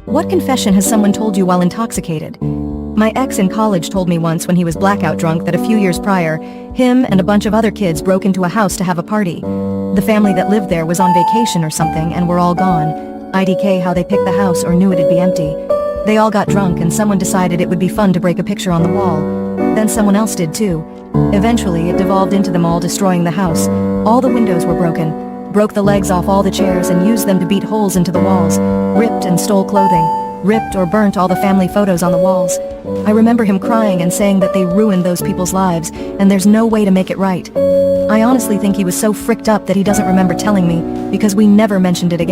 What confession has someone told you while intoxicated? My ex in college told me once when he was blackout drunk that a few years prior, him and a bunch of other kids broke into a house to have a party. The family that lived there was on vacation or something and were all gone. IDK how they picked the house or knew it'd be empty. They all got drunk and someone decided it would be fun to break a picture on the wall. Then someone else did too. Eventually, it devolved into them all destroying the house. All the windows were broke the legs off all the chairs and used them to beat holes into the walls, ripped and stole clothing, ripped or burnt all the family photos on the walls. I remember him crying and saying that they ruined those people's lives, and there's no way to make it right. I honestly think he was so fricked up that he doesn't remember telling me, because we never mentioned it again.